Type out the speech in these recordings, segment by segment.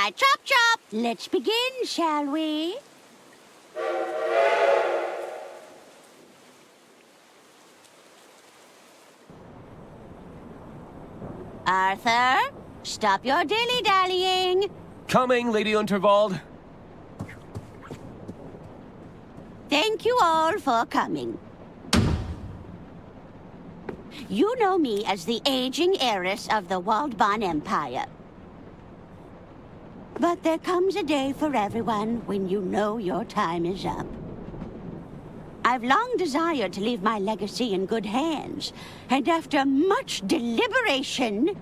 right, chop chop. Let's begin, shall we? Arthur, stop your dilly-dallying. Coming, Lady Unterwald. Thank you all for coming. You know me as the aging heiress of the Waldbahn Empire. But there comes a day for everyone when you know your time is up. I've long desired to leave my legacy in good hands, and after much deliberation...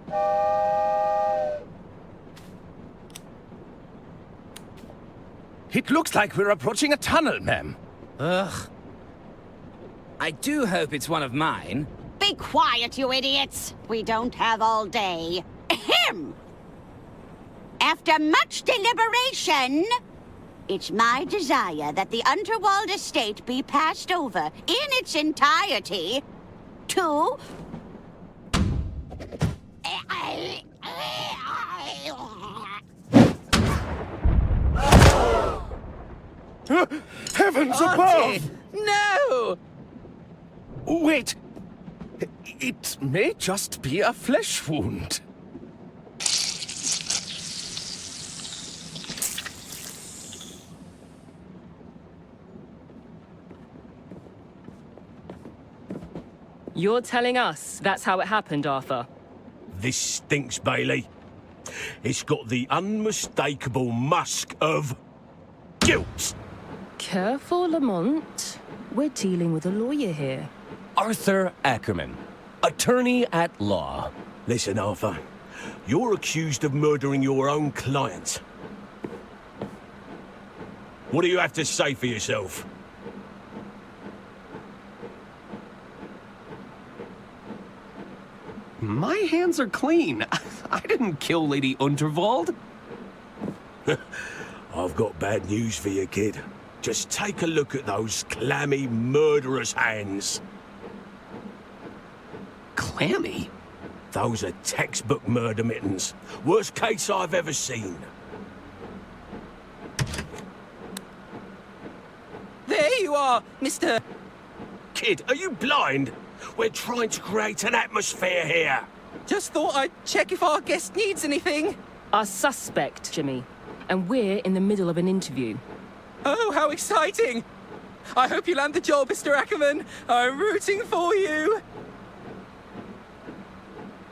It looks like we're approaching a tunnel, ma'am. Ugh. I do hope it's one of mine. Be quiet, you idiots! We don't have all day. Ahem! After much deliberation, it's my desire that the Unterwald estate be passed over in its entirety to... Heavens Artie, above! no! Wait. It may just be a flesh wound. You're telling us that's how it happened, Arthur? This stinks, Bailey. It's got the unmistakable musk of guilt. Careful, Lamont. We're dealing with a lawyer here. Arthur Ackerman, attorney at law. Listen, Arthur. You're accused of murdering your own client. What do you have to say for yourself? My hands are clean. I didn't kill Lady Unterwald. I've got bad news for you, kid. Just take a look at those clammy, murderous hands. Clammy? Those are textbook murder mittens. Worst case I've ever seen. There you are, Mr. Kid, are you blind? We're trying to create an atmosphere here. Just thought I'd check if our guest needs anything. Our suspect, Jimmy. And we're in the middle of an interview. Oh, how exciting! I hope you land the job, Mr. Ackerman. I'm rooting for you.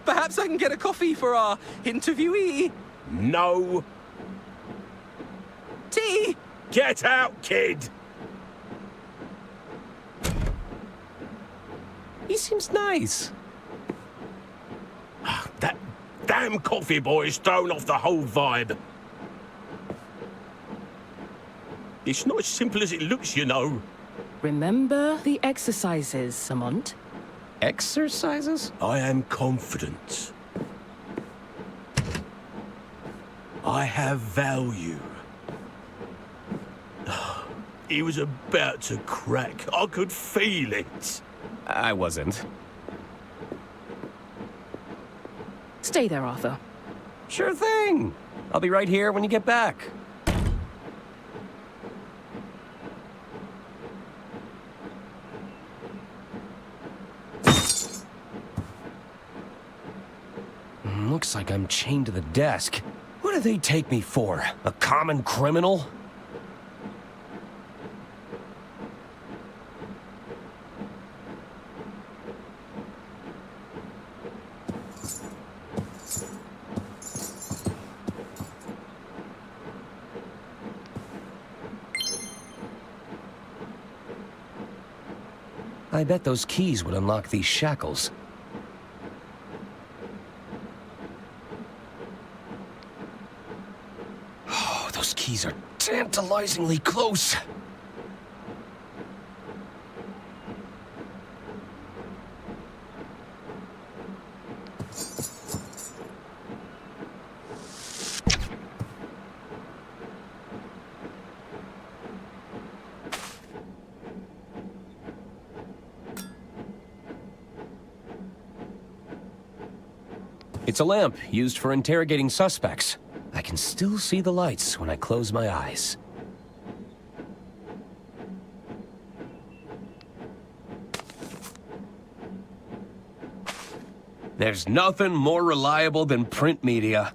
Perhaps I can get a coffee for our interviewee. No. Tea! Get out, kid! He seems nice. That damn coffee boy has thrown off the whole vibe. It's not as simple as it looks, you know. Remember the exercises, Lamont? Exercises? I am confident. I have value. He was about to crack. I could feel it. I wasn't. Stay there, Arthur. Sure thing. I'll be right here when you get back. Looks like I'm chained to the desk. What do they take me for? A common criminal? I bet those keys would unlock these shackles. Oh, those keys are tantalizingly close. It's a lamp used for interrogating suspects. I can still see the lights when I close my eyes. There's nothing more reliable than print media.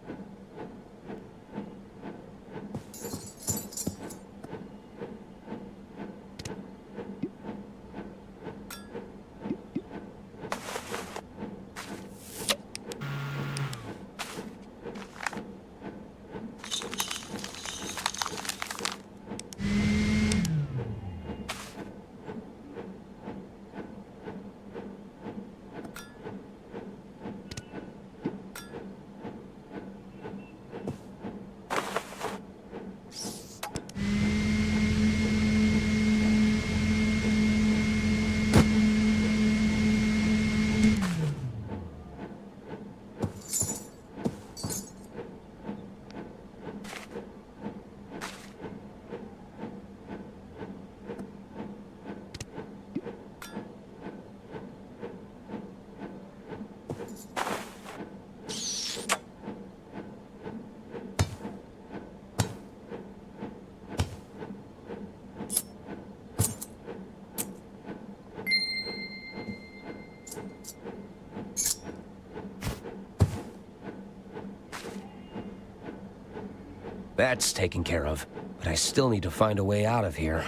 That's taken care of, but I still need to find a way out of here.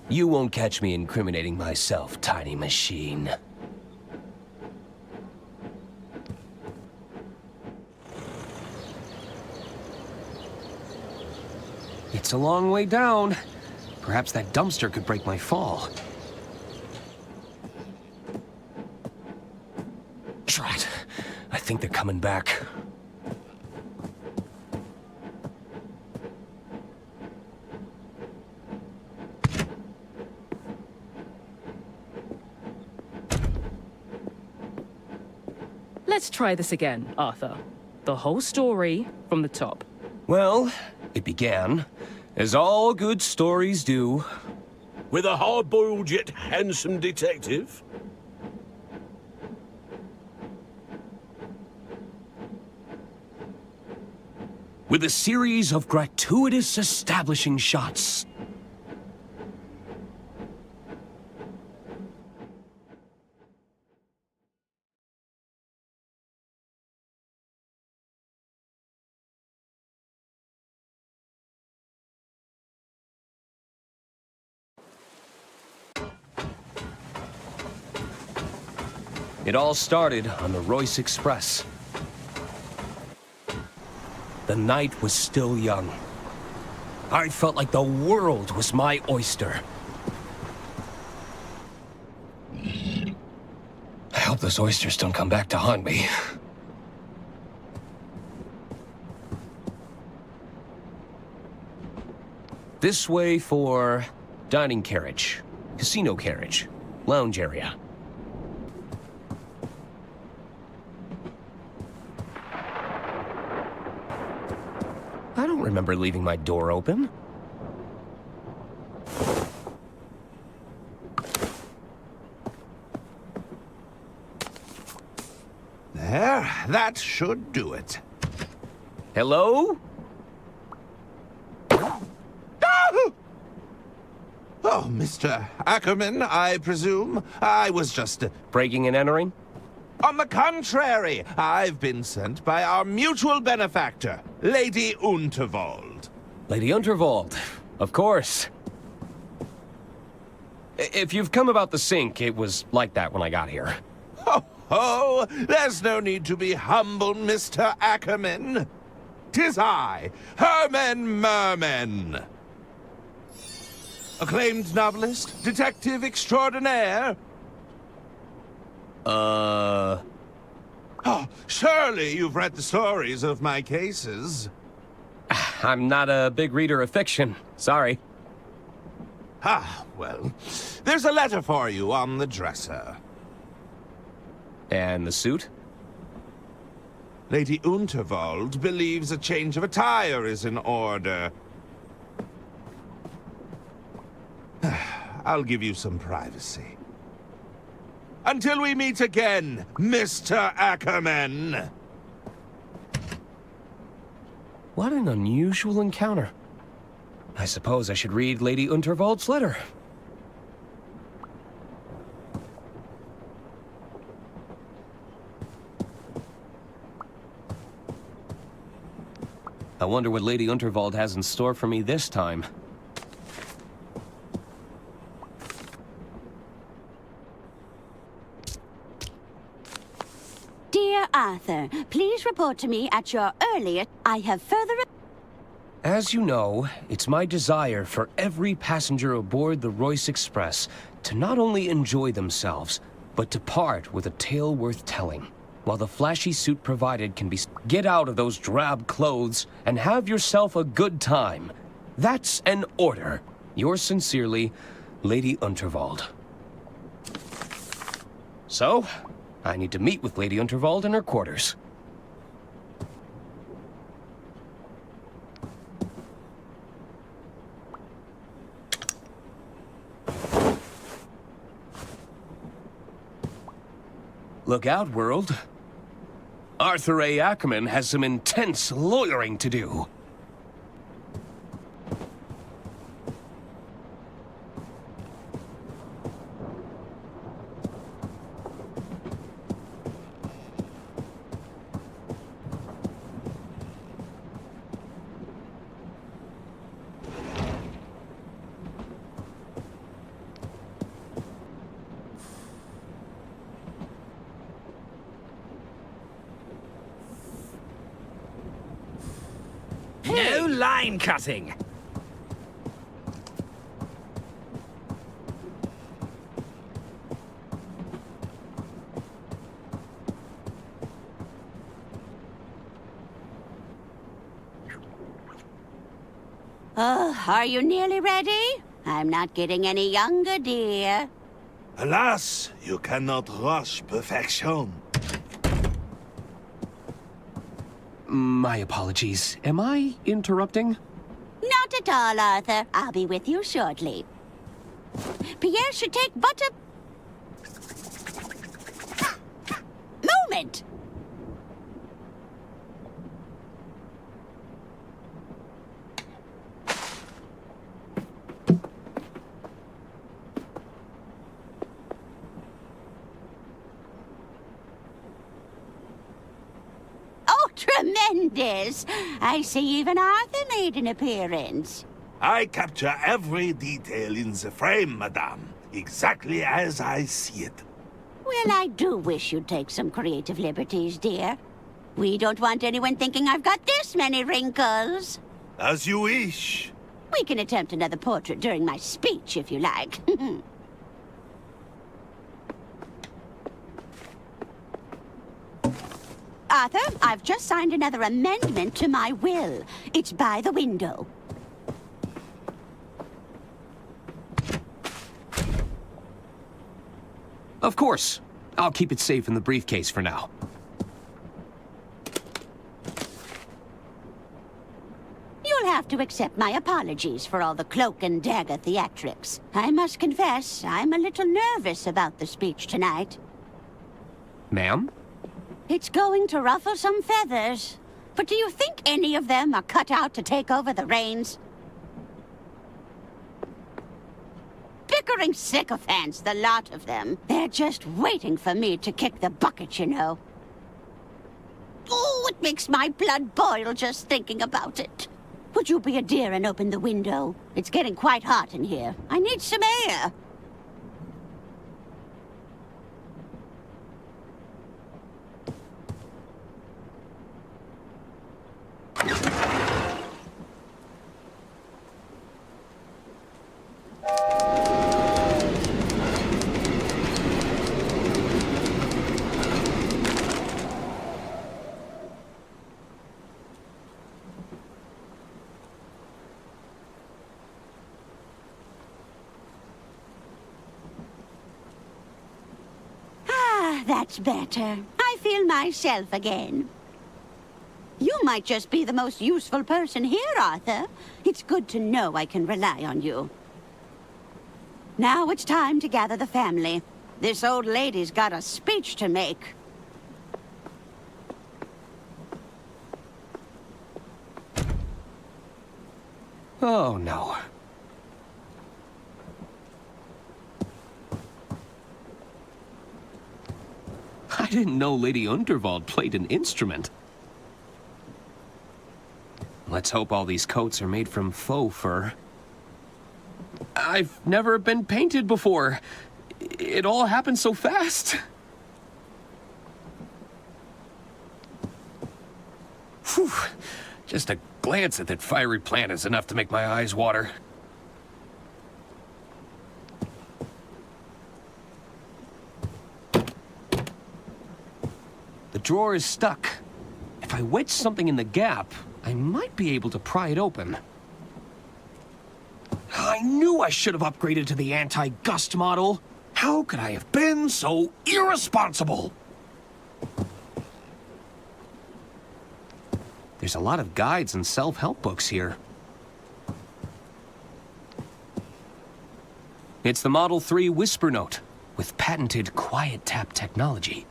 You won't catch me incriminating myself, tiny machine. It's a long way down. Perhaps that dumpster could break my fall. Drat. I think they're coming back. Let's try this again, Arthur. The whole story from the top. Well, it began, as all good stories do. With a hard-boiled yet handsome detective? With a series of gratuitous establishing shots. It all started on the Royce Express. The night was still young. I felt like the world was my oyster. I hope those oysters don't come back to haunt me. This way for dining carriage, casino carriage, lounge area. I don't remember leaving my door open. There, that should do it. Hello? Oh, Mr. Ackerman, I presume. I was just... Breaking and entering? On the contrary, I've been sent by our mutual benefactor, Lady Unterwald. Lady Unterwald, of course. If you've come about the sink, it was like that when I got here. Oh, there's no need to be humble, Mr. Ackerman. 'Tis I, Herman Merman. Acclaimed novelist, detective extraordinaire. Oh, surely you've read the stories of my cases. I'm not a big reader of fiction. Sorry. Ah, well, there's a letter for you on the dresser. And the suit? Lady Unterwald believes a change of attire is in order. I'll give you some privacy. Until we meet again, Mr. Ackerman. What an unusual encounter. I suppose I should read Lady Unterwald's letter. I wonder what Lady Unterwald has in store for me this time. Dear Arthur, please report to me at your earliest. I have further... As you know, it's my desire for every passenger aboard the Royce Express to not only enjoy themselves, but to part with a tale worth telling. While the flashy suit provided can be... Get out of those drab clothes and have yourself a good time. That's an order. Yours sincerely, Lady Unterwald. So, I need to meet with Lady Unterwald in her quarters. Look out, world. Arthur A. Ackerman has some intense lawyering to do. No line cutting. Oh, are you nearly ready? I'm not getting any younger, dear. Alas, you cannot rush perfection. My apologies. Am I interrupting? Not at all, Arthur. I'll be with you shortly. Pierre should take but a... moment! Tremendous! I see even Arthur made an appearance. I capture every detail in the frame, madame. Exactly as I see it. Well, I do wish you'd take some creative liberties, dear. We don't want anyone thinking I've got this many wrinkles. As you wish. We can attempt another portrait during my speech, if you like. Arthur, I've just signed another amendment to my will. It's by the window. Of course. I'll keep it safe in the briefcase for now. You'll have to accept my apologies for all the cloak and dagger theatrics. I must confess, I'm a little nervous about the speech tonight. Ma'am? It's going to ruffle some feathers. But do you think any of them are cut out to take over the reins? Bickering sycophants, the lot of them. They're just waiting for me to kick the bucket, you know. Oh, it makes my blood boil just thinking about it. Would you be a dear and open the window? It's getting quite hot in here. I need some air. That's better. I feel myself again. You might just be the most useful person here, Arthur. It's good to know I can rely on you. Now it's time to gather the family. This old lady's got a speech to make. Oh, no. I didn't know Lady Unterwald played an instrument. Let's hope all these coats are made from faux fur. I've never been painted before. It all happened so fast. Whew. Just a glance at that fiery plant is enough to make my eyes water. The drawer is stuck. If I wedge something in the gap, I might be able to pry it open. I knew I should have upgraded to the anti-gust model. How could I have been so irresponsible? There's a lot of guides and self-help books here. It's the Model 3 Whisper Note with patented quiet tap technology.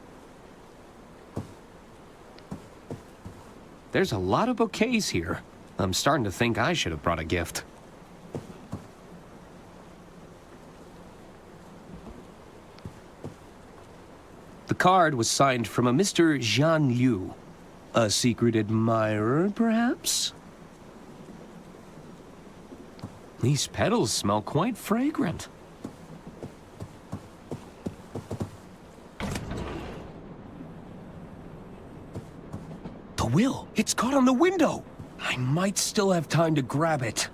There's a lot of bouquets here. I'm starting to think I should have brought a gift. The card was signed from a Mr. Jean Liu. A secret admirer, perhaps? These petals smell quite fragrant. The will! It's caught on the window! I might still have time to grab it.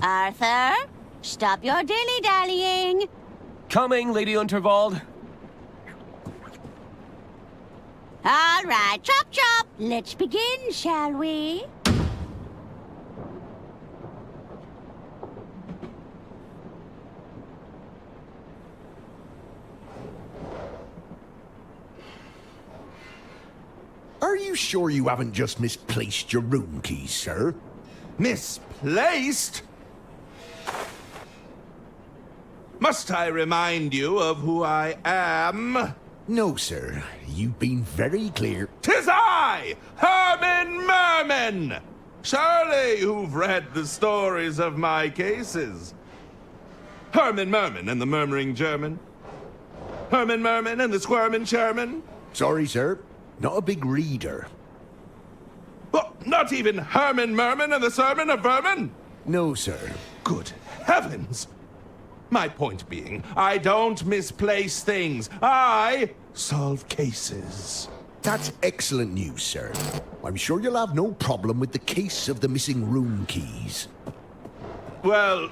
Arthur, stop your dilly-dallying. Coming, Lady Unterwald. All right, chop chop. Let's begin, shall we? Are you sure you haven't just misplaced your room keys, sir? Misplaced? Must I remind you of who I am? No, sir. You've been very clear. 'Tis I, Herman Merman! Surely you've read the stories of my cases. Herman Merman and the Murmuring German. Herman Merman and the Squirmin' Sherman. Sorry, sir. Not a big reader. Oh, not even Herman Merman and the Sermon of Vermin? No, sir. Good heavens! My point being, I don't misplace things. I solve cases. That's excellent news, sir. I'm sure you'll have no problem with the case of the missing room keys. Well,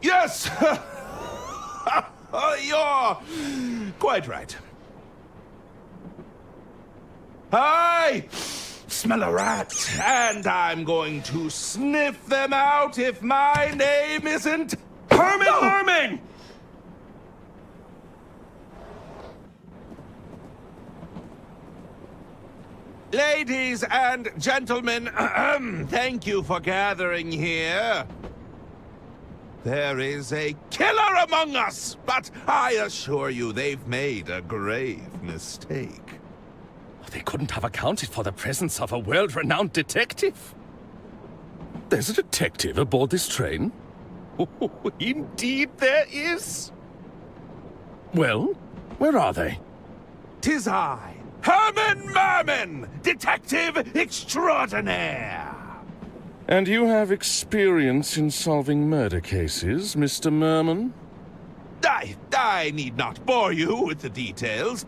yes! You're quite right. I smell a rat, and I'm going to sniff them out if my name isn't Herman Merman! Ladies and gentlemen, thank you for gathering here. There is a killer among us, but I assure you they've made a grave mistake. They couldn't have accounted for the presence of a world-renowned detective. There's a detective aboard this train? Oh, indeed there is. Well, where are they? 'Tis I, Herman Merman, detective extraordinaire. And you have experience in solving murder cases, Mr. Merman? I need not bore you with the details.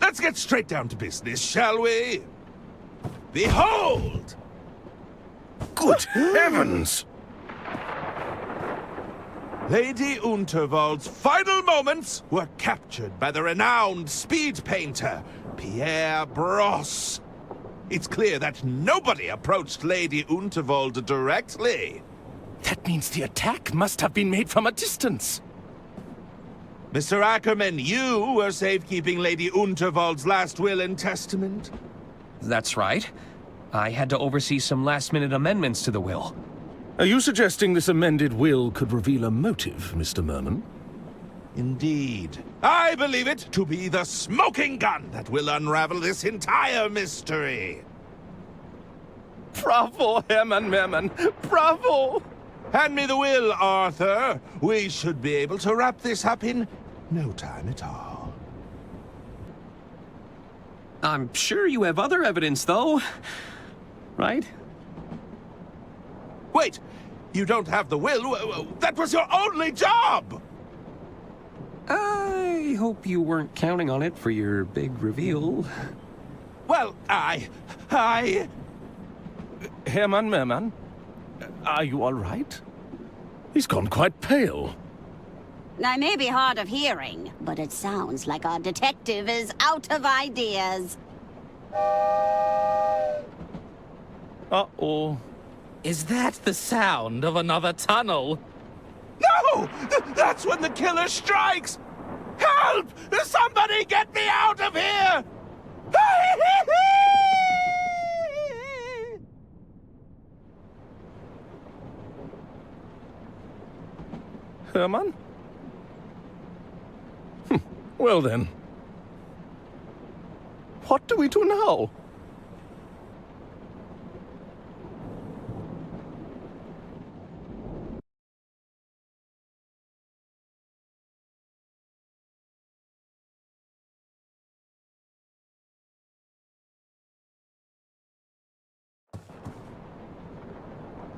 Let's get straight down to business, shall we? Behold! Good heavens! Lady Unterwald's final moments were captured by the renowned speed painter, Pierre Brosse. It's clear that nobody approached Lady Unterwald directly. That means the attack must have been made from a distance. Mr. Ackerman, you were safekeeping Lady Unterwald's last will and testament? That's right. I had to oversee some last-minute amendments to the will. Are you suggesting this amended will could reveal a motive, Mr. Merman? Indeed. I believe it to be the smoking gun that will unravel this entire mystery. Bravo, Herman Merman! Bravo! Hand me the will, Arthur. We should be able to wrap this up in no time at all. I'm sure you have other evidence, though. Right? Wait! You don't have the will? That was your only job! I hope you weren't counting on it for your big reveal. Well, Herman Merman, are you all right? He's gone quite pale. I may be hard of hearing, but it sounds like our detective is out of ideas. Uh-oh. Is that the sound of another tunnel? No! That's when the killer strikes! Help! Somebody get me out of here! Herman? Well then. What do we do now?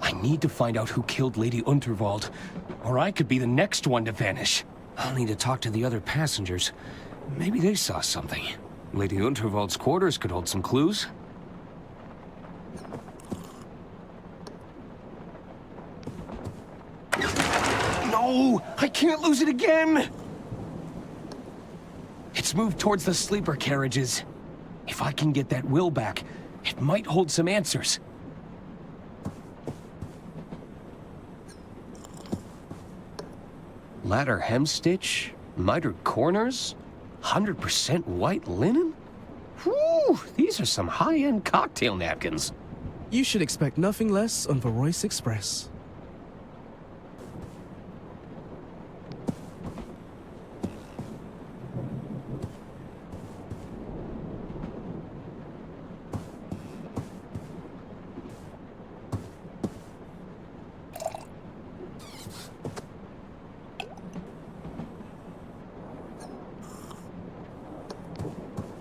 I need to find out who killed Lady Unterwald, or I could be the next one to vanish. I'll need to talk to the other passengers. Maybe they saw something. Lady Unterwald's quarters could hold some clues. No! I can't lose it again! It's moved towards the sleeper carriages. If I can get that will back, it might hold some answers. Ladder hemstitch, mitered corners, 100% white linen? Whew, these are some high-end cocktail napkins. You should expect nothing less on the Royce Express.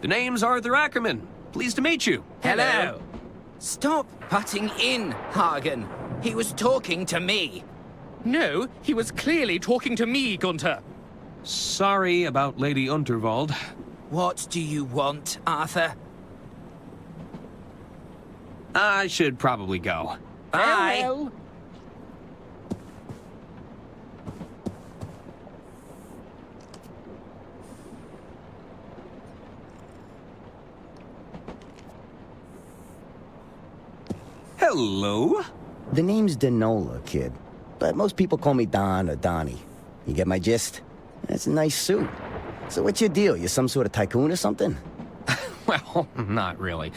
The name's Arthur Ackerman. Pleased to meet you. Hello. Stop butting in, Hagen. He was talking to me. No, he was clearly talking to me, Gunther. Sorry about Lady Unterwald. What do you want, Arthur? I should probably go. Bye. Hello. The name's Denola, kid. But most people call me Don or Donnie. You get my gist? That's a nice suit. So what's your deal? You some sort of tycoon or something? Well, not really.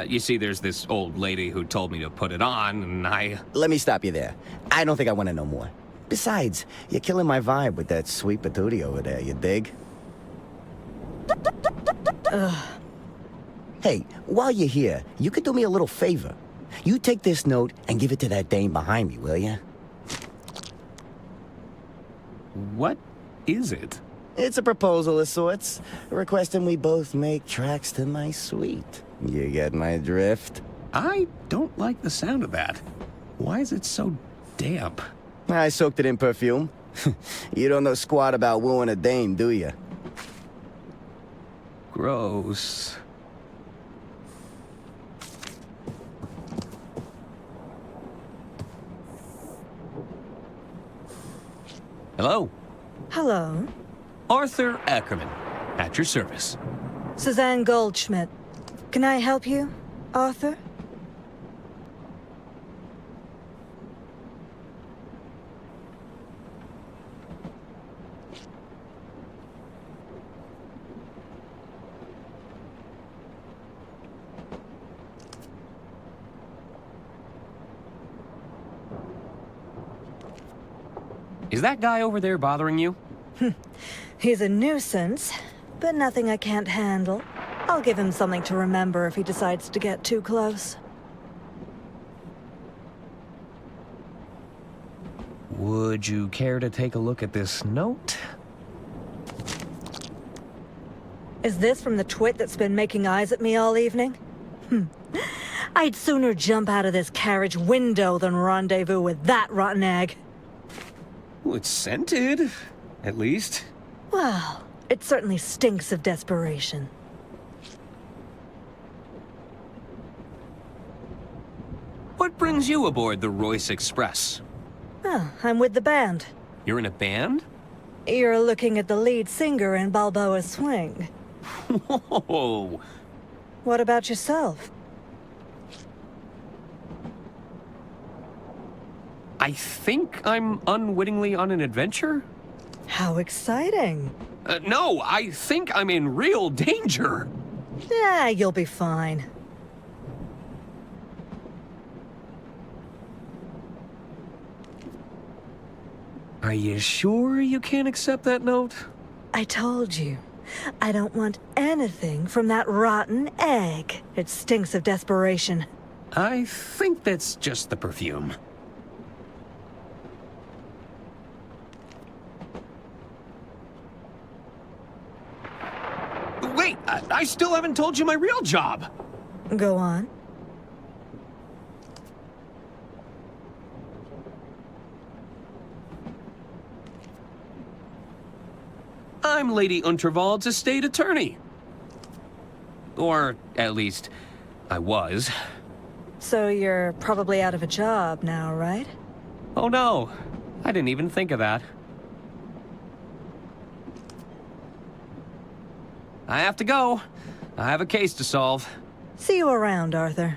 You see, there's this old lady who told me to put it on, and I... Let me stop you there. I don't think I want to know more. Besides, you're killing my vibe with that sweet patootie over there, you dig? Hey, while you're here, you could do me a little favor. You take this note and give it to that dame behind me, will ya? What is it? It's a proposal of sorts, requesting we both make tracks to my suite. You get my drift? I don't like the sound of that. Why is it so damp? I soaked it in perfume. You don't know squat about wooing a dame, do you? Gross. Hello. Hello. Arthur Ackerman, at your service. Suzanne Goldschmidt. Can I help you, Arthur? Is that guy over there bothering you? He's a nuisance, but nothing I can't handle. I'll give him something to remember if he decides to get too close. Would you care to take a look at this note? Is this from the twit that's been making eyes at me all evening? I'd sooner jump out of this carriage window than rendezvous with that rotten egg. Well, it's scented, at least. Well, it certainly stinks of desperation. What brings you aboard the Royce Express? Oh, I'm with the band. You're in a band? You're looking at the lead singer in Balboa Swing. Whoa! What about yourself? I think I'm unwittingly on an adventure? How exciting. No, I think I'm in real danger. Yeah, you'll be fine. Are you sure you can't accept that note? I told you. I don't want anything from that rotten egg. It stinks of desperation. I think that's just the perfume. Wait, I still haven't told you my real job. Go on. I'm Lady Unterwald's estate attorney. Or, at least, I was. So you're probably out of a job now, right? Oh no, I didn't even think of that. I have to go. I have a case to solve. See you around, Arthur.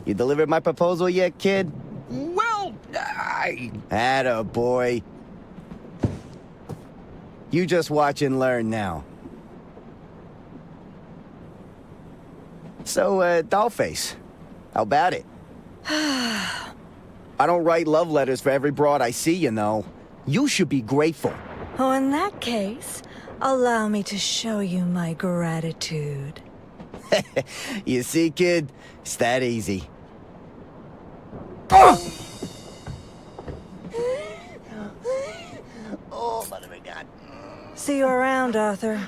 You delivered my proposal yet, kid? Well, Atta boy. You just watch and learn now. So, Dollface, how about it? I don't write love letters for every broad I see, you know. You should be grateful. Oh, in that case, allow me to show you my gratitude. You see, kid? It's that easy. Oh, mother of God. See you around, Arthur.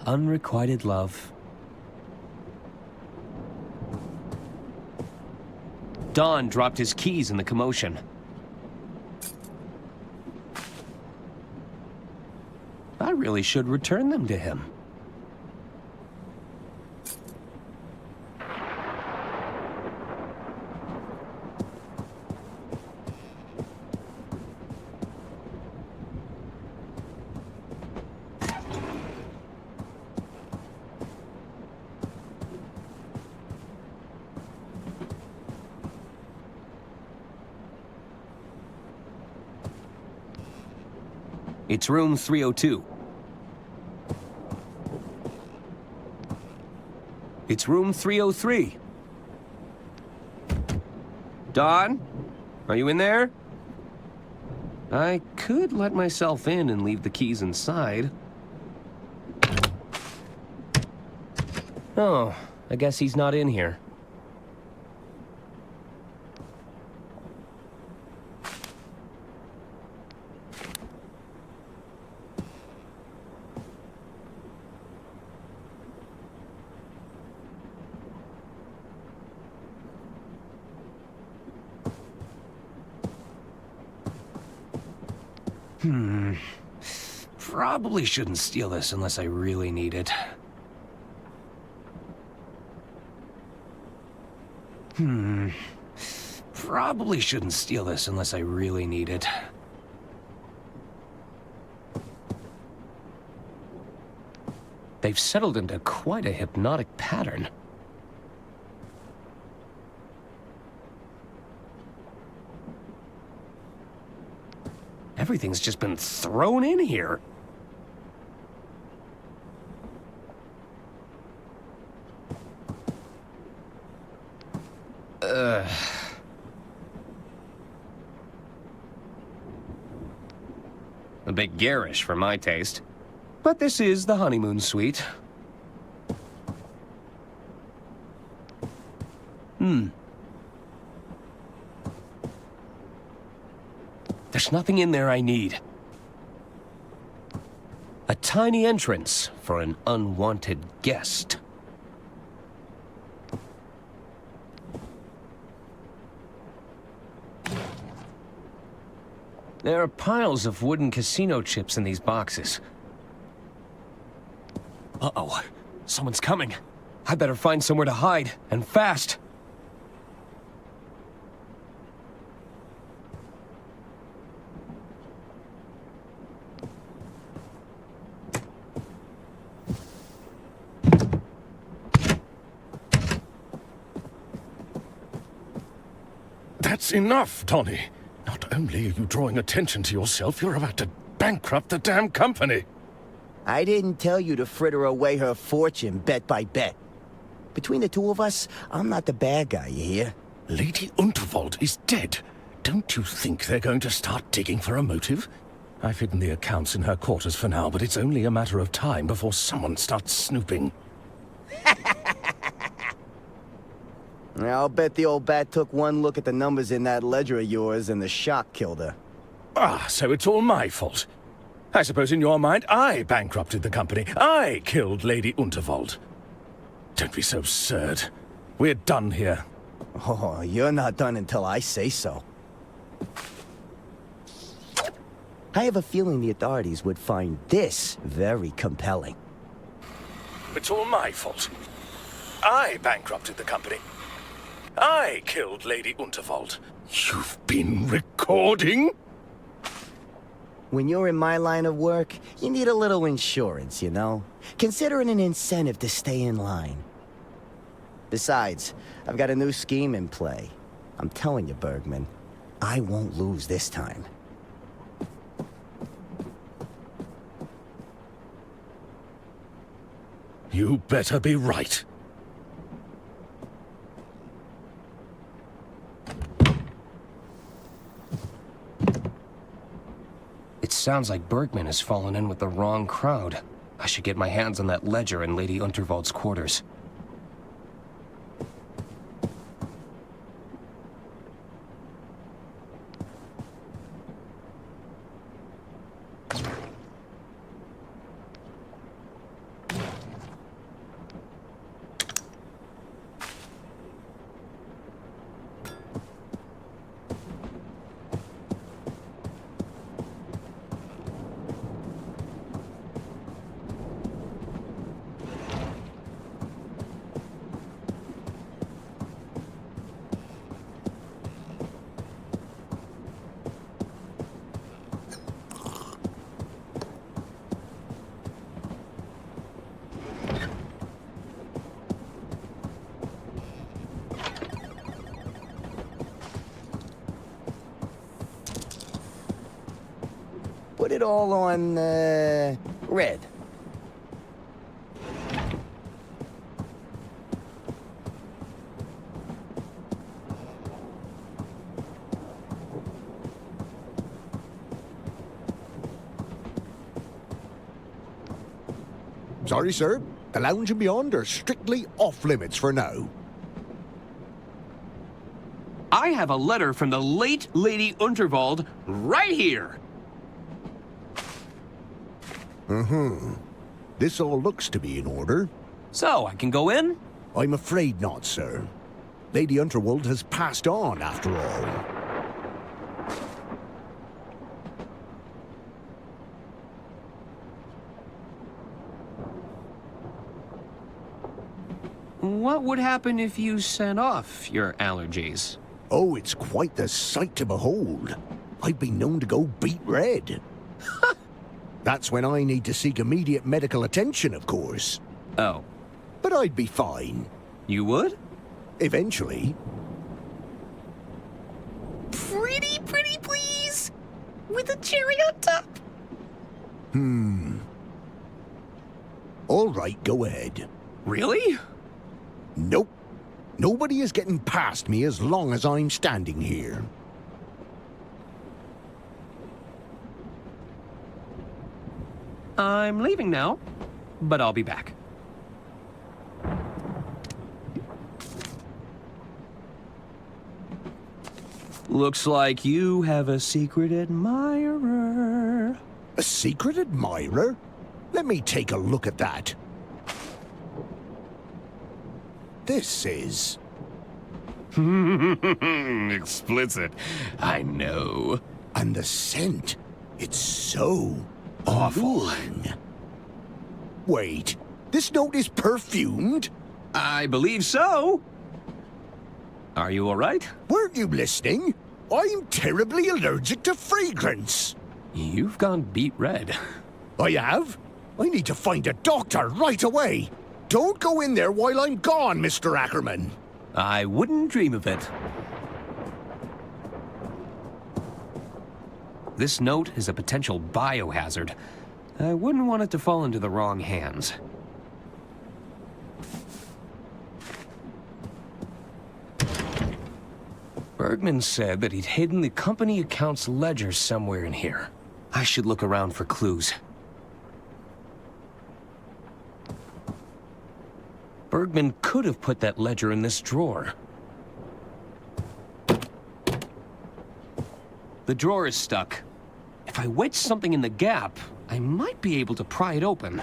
Unrequited love. Don dropped his keys in the commotion. I really should return them to him. It's room 302. It's room 303. Don? Are you in there? I could let myself in and leave the keys inside. Oh, I guess he's not in here. Probably shouldn't steal this unless I really need it. Probably shouldn't steal this unless I really need it. They've settled into quite a hypnotic pattern. Everything's just been thrown in here. A bit garish for my taste. But this is the honeymoon suite. There's nothing in there I need. A tiny entrance for an unwanted guest. There are piles of wooden casino chips in these boxes. Uh-oh. Someone's coming. I better find somewhere to hide, and fast. That's enough, Tony. Not only are you drawing attention to yourself, you're about to bankrupt the damn company. I didn't tell you to fritter away her fortune bet by bet. Between the two of us, I'm not the bad guy, you hear? Lady Unterwald is dead. Don't you think they're going to start digging for a motive? I've hidden the accounts in her quarters for now, but it's only a matter of time before someone starts snooping. I'll bet the old bat took one look at the numbers in that ledger of yours and the shock killed her. Ah, so it's all my fault. I suppose in your mind I bankrupted the company. I killed Lady Unterwald. Don't be so absurd. We're done here. Oh, you're not done until I say so. I have a feeling the authorities would find this very compelling. It's all my fault. I bankrupted the company. I killed Lady Unterwald. You've been recording? When you're in my line of work, you need a little insurance, you know? Consider it an incentive to stay in line. Besides, I've got a new scheme in play. I'm telling you, Bergman, I won't lose this time. You better be right. It sounds like Bergman has fallen in with the wrong crowd. I should get my hands on that ledger in Lady Unterwald's quarters. Put it all on, red. Sorry, sir. The lounge and beyond are strictly off-limits for now. I have a letter from the late Lady Unterwald right here. This all looks to be in order. So, I can go in? I'm afraid not, sir. Lady Unterwald has passed on, after all. What would happen if you sent off your allergies? Oh, it's quite the sight to behold. I've been known to go beet red. That's when I need to seek immediate medical attention, of course. Oh. But I'd be fine. You would? Eventually. Pretty please? with a cherry on top. All right, go ahead. Really? Nope. Nobody is getting past me as long as I'm standing here. I'm leaving now, but I'll be back. Looks like you have a secret admirer. A secret admirer? Let me take a look at that. This is... Explicit. I know. And the scent. It's so... awful. Wait, this note is perfumed? I believe so. Are you all right? Weren't you listening? I'm terribly allergic to fragrance. You've gone beet red. I have? I need to find a doctor right away. Don't go in there while I'm gone, Mr. Ackerman. I wouldn't dream of it. This note is a potential biohazard. I wouldn't want it to fall into the wrong hands. Bergman said that he'd hidden the company account's ledger somewhere in here. I should look around for clues. Bergman could have put that ledger in this drawer. The drawer is stuck. If I wedge something in the gap, I might be able to pry it open.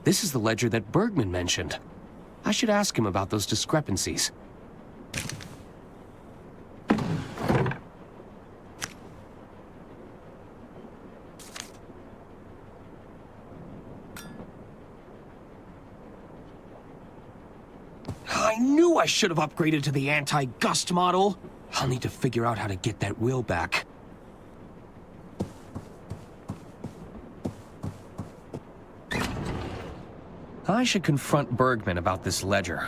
This is the ledger that Bergman mentioned. I should ask him about those discrepancies. I knew I should have upgraded to the anti-gust model. I'll need to figure out how to get that wheel back. I should confront Bergman about this ledger.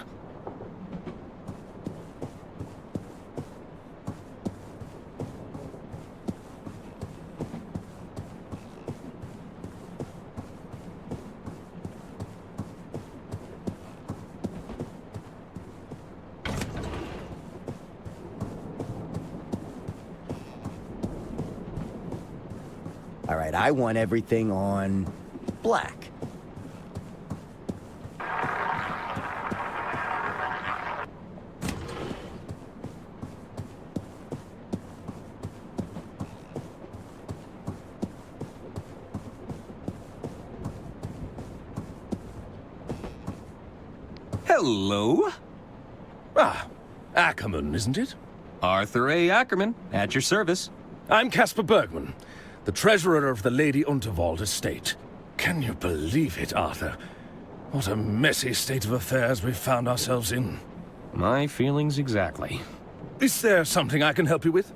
All right, I want everything on black. Hello? Ah, Ackerman, isn't it? Arthur A. Ackerman, at your service. I'm Caspar Bergman, the treasurer of the Lady Unterwald estate. Can you believe it, Arthur? What a messy state of affairs we've found ourselves in. My feelings exactly. Is there something I can help you with?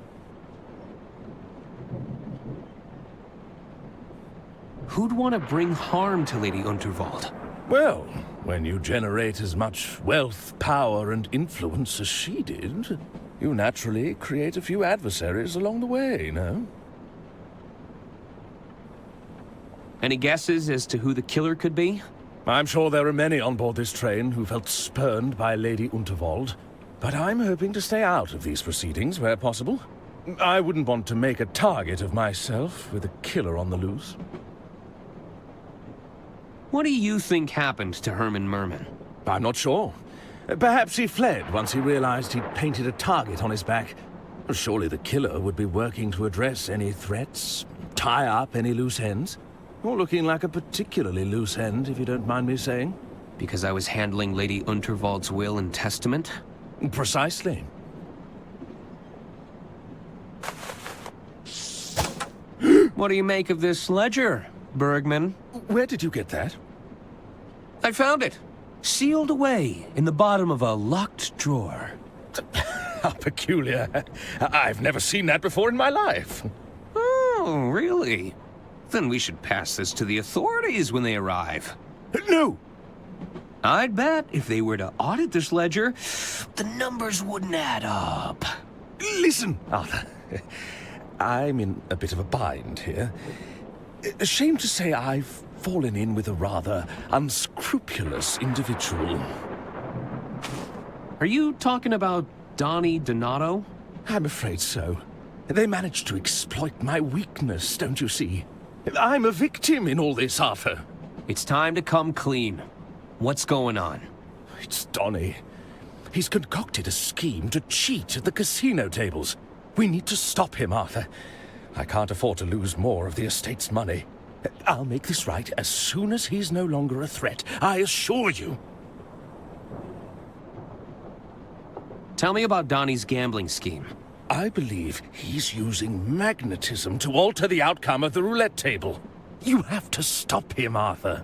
Who'd want to bring harm to Lady Unterwald? Well, when you generate as much wealth, power, and influence as she did, you naturally create a few adversaries along the way, no? Any guesses as to who the killer could be? I'm sure there are many on board this train who felt spurned by Lady Unterwald, but I'm hoping to stay out of these proceedings where possible. I wouldn't want to make a target of myself with a killer on the loose. What do you think happened to Herman Merman? I'm not sure. Perhaps he fled once he realized he'd painted a target on his back. Surely the killer would be working to address any threats, tie up any loose ends. You're looking like a particularly loose end, if you don't mind me saying. Because I was handling Lady Unterwald's will and testament? Precisely. What do you make of this ledger? Bergman. Where did you get that? I found it. Sealed away in the bottom of a locked drawer. How peculiar. I've never seen that before in my life. Oh, really? Then we should pass this to the authorities when they arrive. No! I'd bet if they were to audit this ledger, the numbers wouldn't add up. Listen, Arthur. I'm in a bit of a bind here. Ashamed to say I've fallen in with a rather unscrupulous individual. Are you talking about Donnie Donato? I'm afraid so. They managed to exploit my weakness, don't you see? I'm a victim in all this, Arthur. It's time to come clean. What's going on? It's Donnie. He's concocted a scheme to cheat at the casino tables. We need to stop him, Arthur. I can't afford to lose more of the estate's money. I'll make this right as soon as he's no longer a threat, I assure you. Tell me about Donnie's gambling scheme. I believe he's using magnetism to alter the outcome of the roulette table. You have to stop him, Arthur.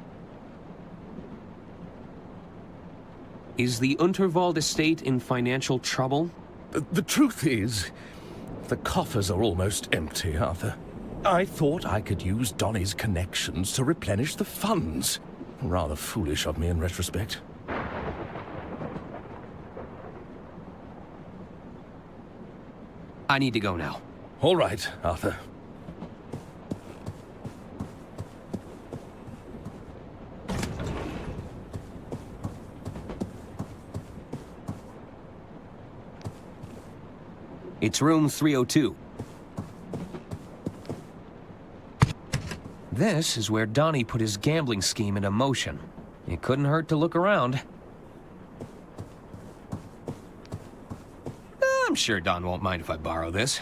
Is the Unterwald estate in financial trouble? The truth is, the coffers are almost empty, Arthur. I thought I could use Donnie's connections to replenish the funds. Rather foolish of me in retrospect. I need to go now. All right, Arthur. It's room 302. This is where Donnie put his gambling scheme into motion. It couldn't hurt to look around. I'm sure Don won't mind if I borrow this.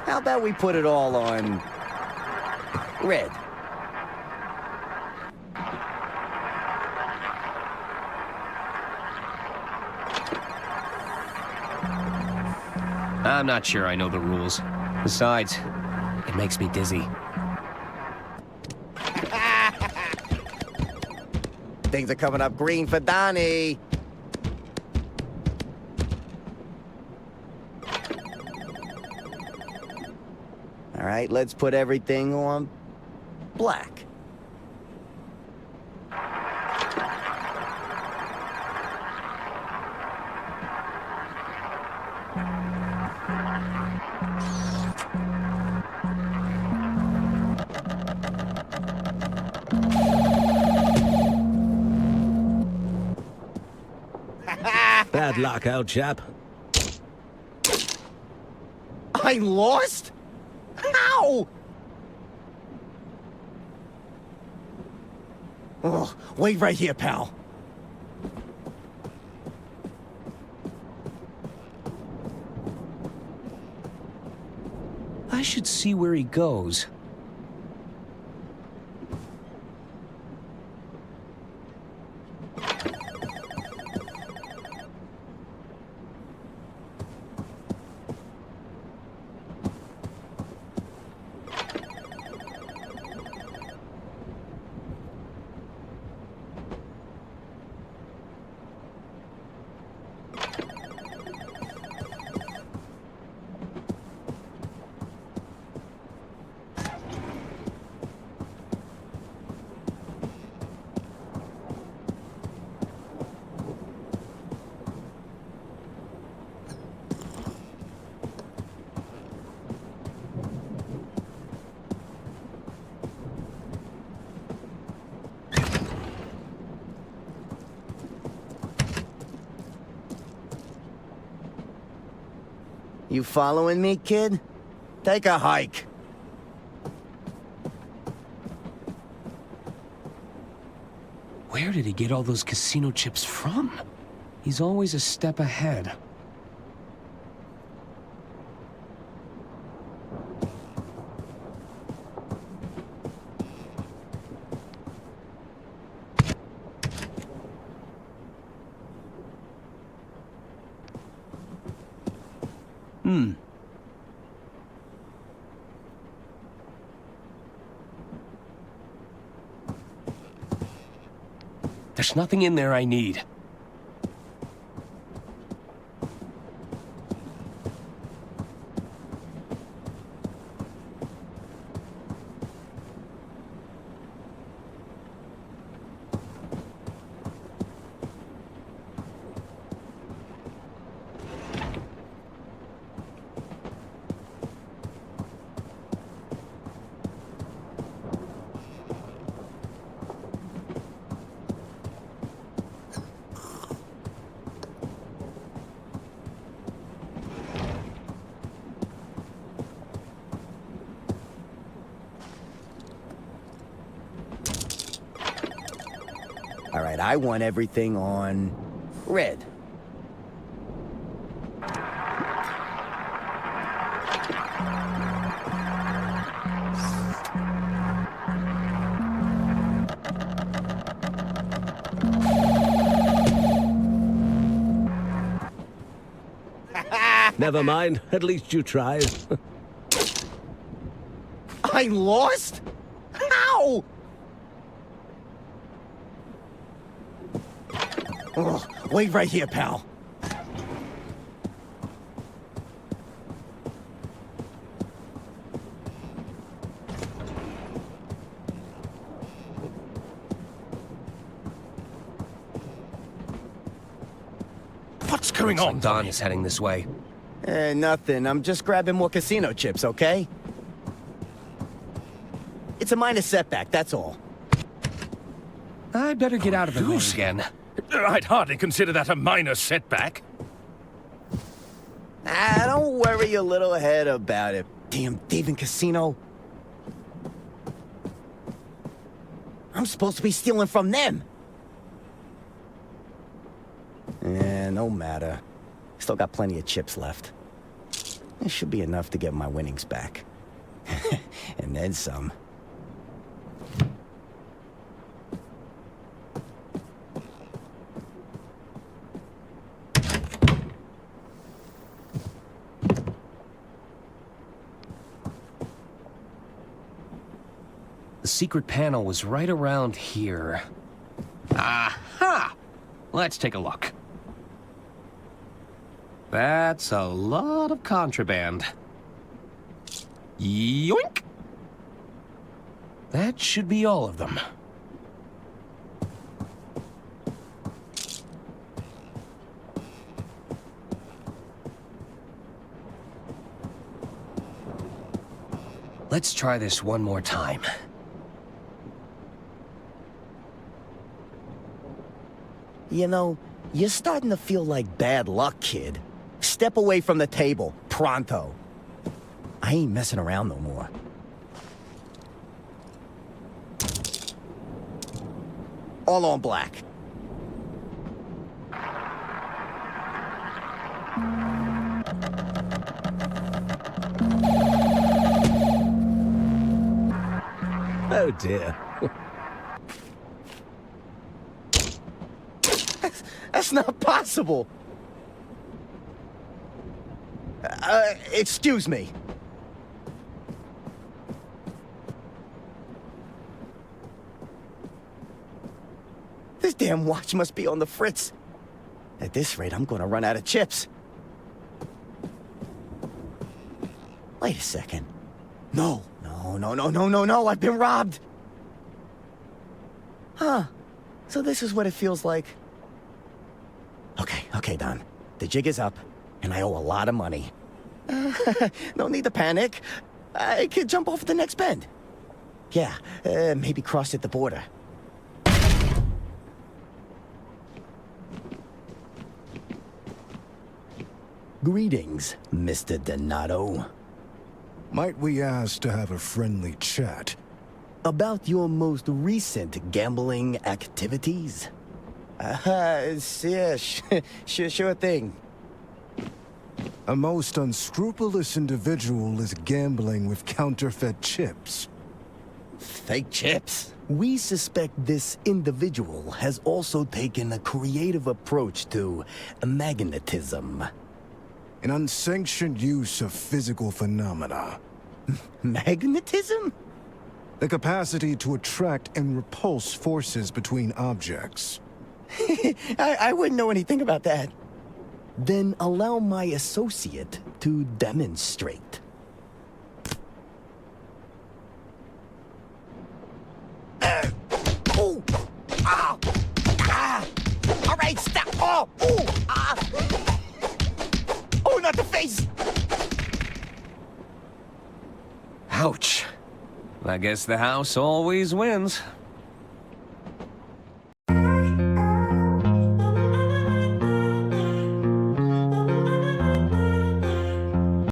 How about we put it all on red? I'm not sure I know the rules. Besides, it makes me dizzy. Things are coming up green for Donnie. All right, let's put everything on black. Bad luck, old chap. I lost? How? Oh, wait right here, pal. I should see where he goes. You following me, kid? Take a hike. Where did he get all those casino chips from? He's always a step ahead. There's nothing in there I need. All right, I want everything on red. Never mind. At least you tried. I lost? How? Oh, wait right here, pal. What's going on? Don is heading this way. Nothing. I'm just grabbing more casino chips, okay? It's a minor setback, that's all. I'd better get out of the room again. I'd hardly consider that a minor setback. Don't worry your little head about it. Damn thieving casino. I'm supposed to be stealing from them. No matter. Still got plenty of chips left. It should be enough to get my winnings back. And then some. The secret panel was right around here. Aha! Let's take a look. That's a lot of contraband. Yoink! That should be all of them. Let's try this one more time. You know, you're starting to feel like bad luck, kid. Step away from the table, pronto. I ain't messing around no more. All on black. Oh dear. That's not possible. Excuse me. This damn watch must be on the fritz. At this rate, I'm gonna run out of chips. Wait a second. No, I've been robbed. Huh. So this is what it feels like. Okay, Don. The jig is up, and I owe a lot of money. No need to panic. I could jump off the next bend. Yeah, maybe cross at the border. Greetings, Mr. Donato. Might we ask to have a friendly chat? About your most recent gambling activities? Yeah, sure thing. A most unscrupulous individual is gambling with counterfeit chips. Fake chips? We suspect this individual has also taken a creative approach to magnetism. An unsanctioned use of physical phenomena. Magnetism? The capacity to attract and repulse forces between objects. I wouldn't know anything about that. Then allow my associate to demonstrate. All right, stop. Oh, not the face. Ouch. I guess the house always wins.